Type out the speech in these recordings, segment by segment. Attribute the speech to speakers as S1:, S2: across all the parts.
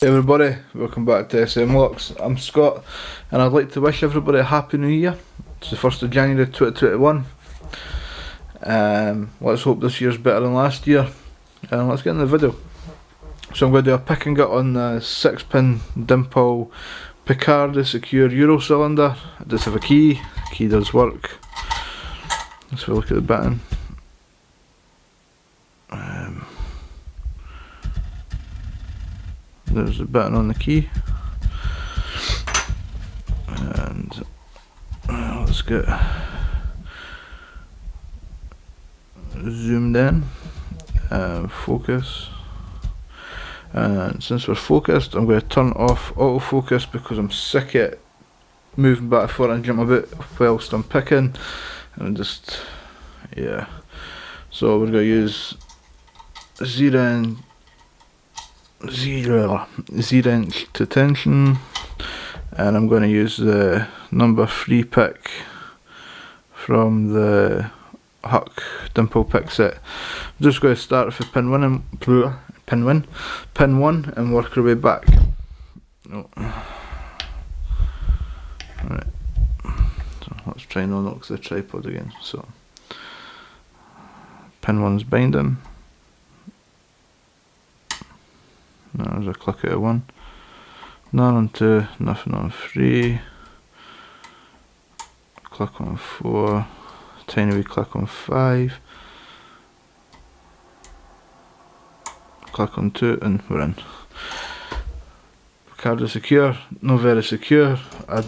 S1: Hey everybody, welcome back to SM Locks. I'm Scott and I'd like to wish everybody a happy new year. It's the 1st of January 2021. Let's hope this year's better than last year. And let's get in the video. So I'm going to do a pick and gut on the 6-pin dimple Picardie Secure Euro cylinder. I just have a key, the key does work. Let's have a look at the button. There's the button on the key, and let's get zoomed in and focus. And since we're focused, I'm going to turn off autofocus because I'm sick of moving back and forth and jumping about whilst I'm picking, and so we're going to use 0 inch to tension, and I'm going to use the number 3 pick from the Huck dimple pick set. I'm just going to start with pin 1 and work our way back. Alright, so let's try and unlock the tripod again. So pin 1's binding. There's a click out of 1, none on 2, nothing on 3, click on 4, tiny wee click on 5, click on 2, and we're in. Picardie Secure, not very secure. I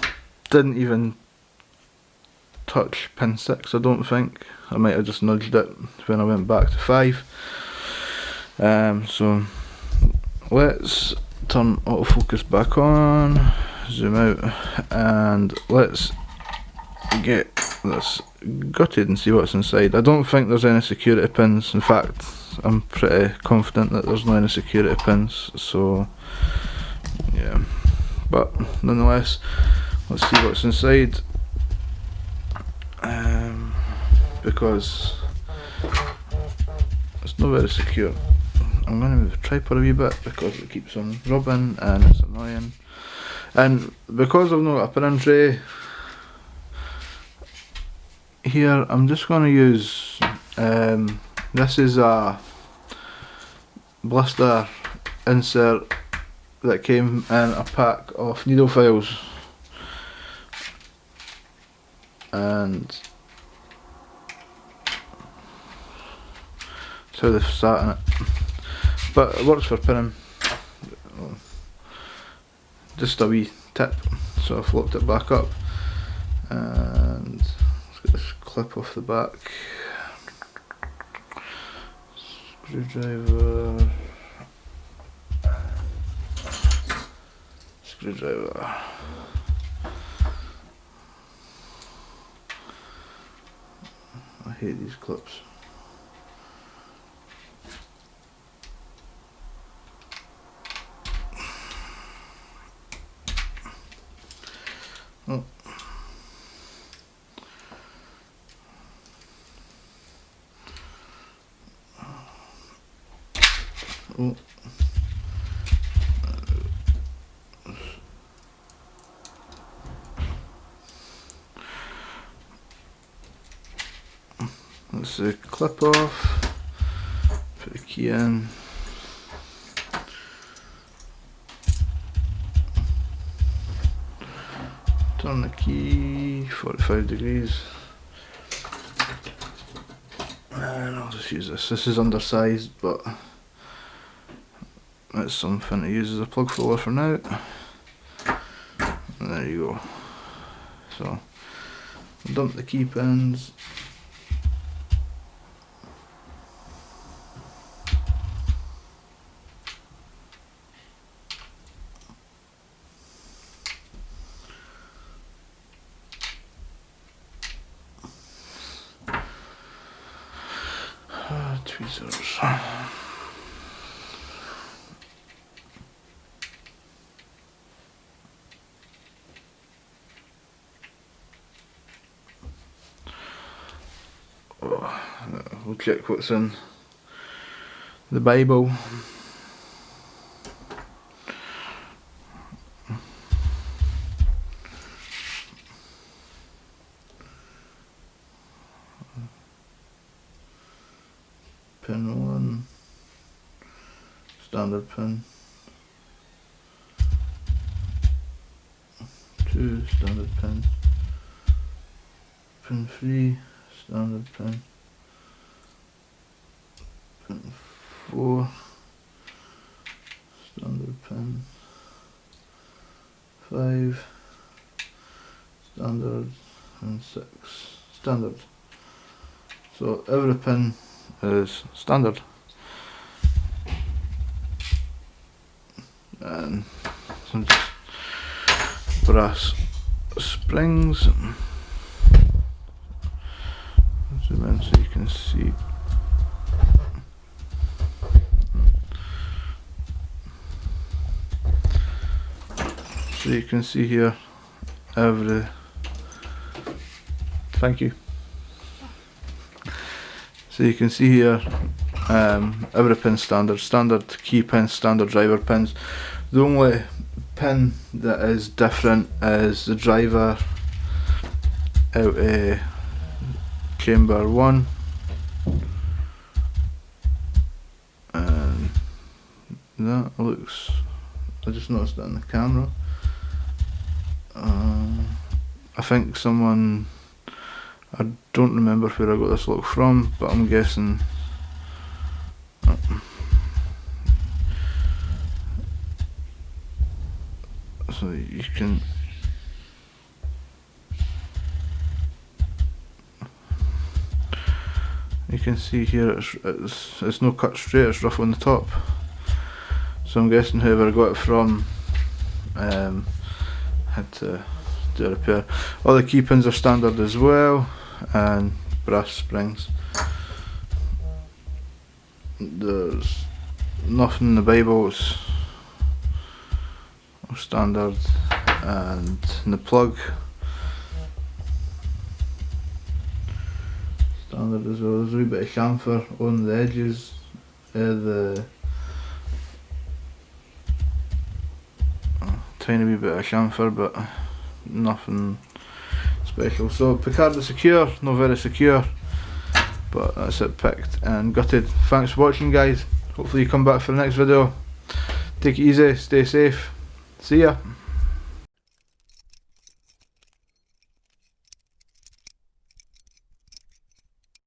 S1: didn't even touch pin 6, I don't think. I might have just nudged it when I went back to 5. So let's turn autofocus back on, zoom out, and let's get this gutted and see what's inside. I don't think there's any security pins. In fact, I'm pretty confident that there's not any security pins, so yeah, but nonetheless, let's see what's inside, because it's not very secure. I'm going to move the tripod a wee bit because it keeps on rubbing and it's annoying. And because I've not got a pin tray here, I'm just going to use, this is a blister insert that came in a pack of needle files, and that's how they've sat in it. But it works for pinning. Just a wee tip, so I've locked it back up, and let's get this clip off the back. Screwdriver. I hate these clips. Oh. Oh. Let's clip off, put the key in. Turn the key 45 degrees, and I'll just use this. This is undersized, but it's something to use as a plug filler for now. And there you go. So dump the key pins. Tweezers. We'll check what's in the Bible. standard pin, 2 standard pin, pin 3 standard pin, pin 4 standard pin, 5 standard, and 6 standard. So every pin is standard. And some just brass springs. Zoom in so you can see. So you can see here every. Thank you. So you can see here every pin standard, standard key pins, standard driver pins. The only pin that is different is the driver out of chamber 1, and that looks, I just noticed that in the camera. I think someone, I don't remember where I got this look from, but I'm guessing so you can see here it's no cut straight, it's rough on the top. So I'm guessing whoever I got it from had to do a repair. All the key pins are standard as well, and brass springs. There's nothing in the Bible, it's standard, and in the plug standard as well. There's a wee bit of chamfer on the edges of the tiny wee bit of chamfer, but nothing special. So Picardie Secure, not very secure, but that's it, picked and gutted. Thanks for watching, guys. Hopefully you come back for the next video. Take it easy, stay safe, see ya.